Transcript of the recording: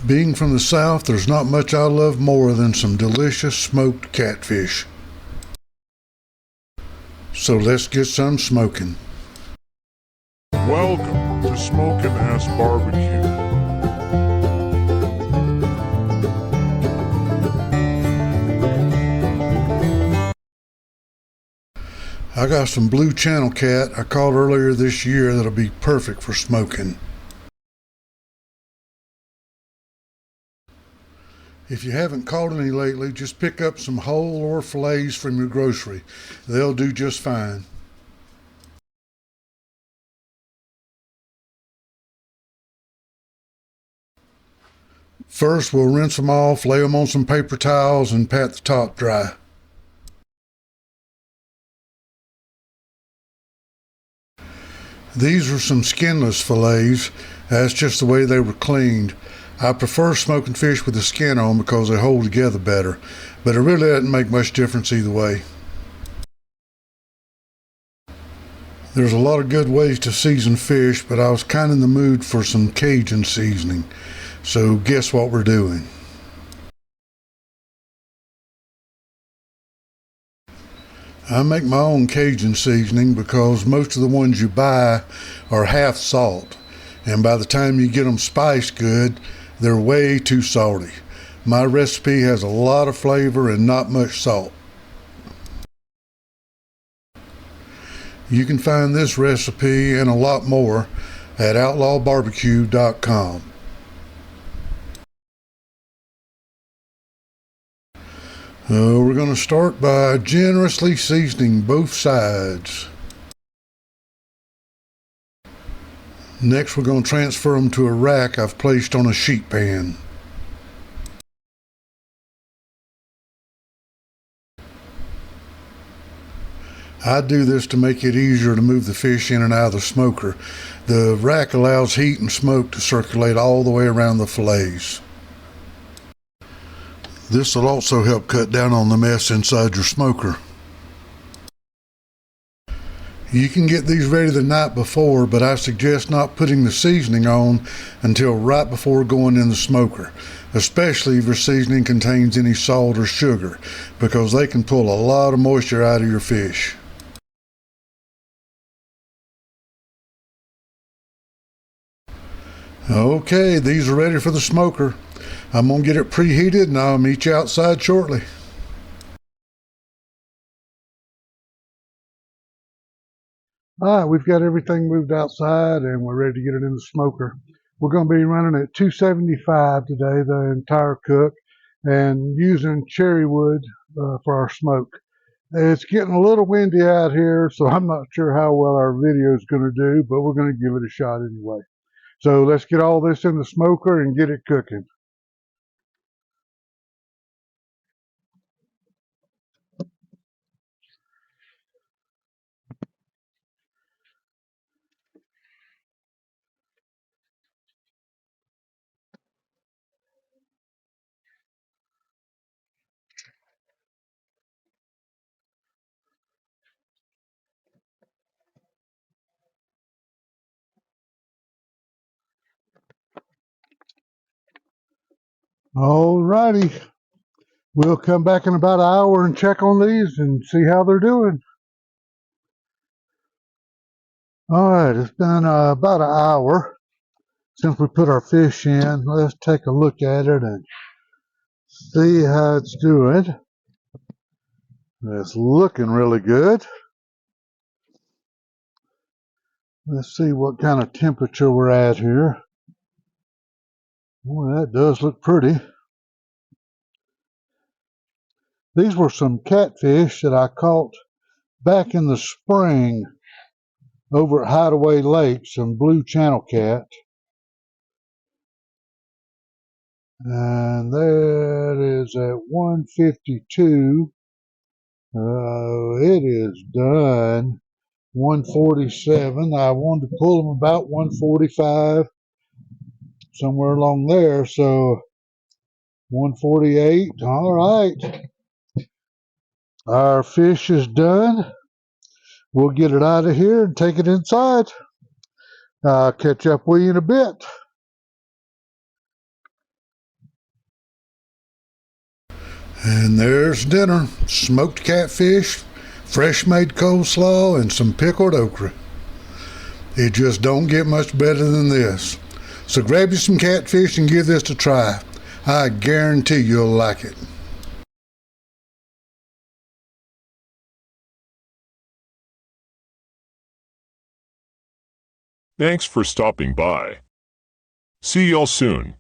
Being from the South, there's not much I love more than some delicious smoked catfish. So let's get some smoking. Welcome to Smokin' Ass Barbecue. I got some blue channel cat I caught earlier this year that'll be perfect for smoking. If you haven't caught any lately, just pick up some whole or fillets from your grocery. They'll do just fine. First, we'll rinse them off, lay them on some paper towels, and pat the top dry. These are some skinless fillets. That's just the way they were cleaned. I prefer smoking fish with the skin on because they hold together better, but it really doesn't make much difference either way. There's a lot of good ways to season fish, but I was kind of in the mood for some Cajun seasoning. So guess what we're doing? I make my own Cajun seasoning because most of the ones you buy are half salt, and by the time you get them spiced good, they're way too salty. My recipe has a lot of flavor and not much salt. You can find this recipe and a lot more at outlawbarbecue.com. We're going to start by generously seasoning both sides. Next, we're going to transfer them to a rack I've placed on a sheet pan. I do this to make it easier to move the fish in and out of the smoker. The rack allows heat and smoke to circulate all the way around the fillets. This will also help cut down on the mess inside your smoker. You can get these ready the night before, but I suggest not putting the seasoning on until right before going in the smoker, especially if your seasoning contains any salt or sugar, because they can pull a lot of moisture out of your fish. Okay, these are ready for the smoker. I'm going to get it preheated and I'll meet you outside shortly. Alright, we've got everything moved outside and we're ready to get it in the smoker. We're going to be running at 275 today, the entire cook, and using cherry wood for our smoke. It's getting a little windy out here, so I'm not sure how well our video is going to do, but we're going to give it a shot anyway. So let's get all this in the smoker and get it cooking. Alrighty, we'll come back in about an hour and check on these and see how they're doing. Alright, it's been about an hour since we put our fish in. Let's take a look at it and see how it's doing. It's looking really good. Let's see what kind of temperature we're at here. Boy, that does look pretty. These were some catfish that I caught back in the spring over at Hideaway Lake, some blue channel cat. And that is at 152. It is done. 147. I wanted to pull them about 145, somewhere along there. So 148. All right. Our fish is done. We'll get it out of here and take it inside. I'll catch up with you in a bit. And there's dinner. Smoked catfish, fresh made coleslaw, and some pickled okra. It just don't get much better than this. So grab you some catfish and give this a try. I guarantee you'll like it. Thanks for stopping by. See y'all soon.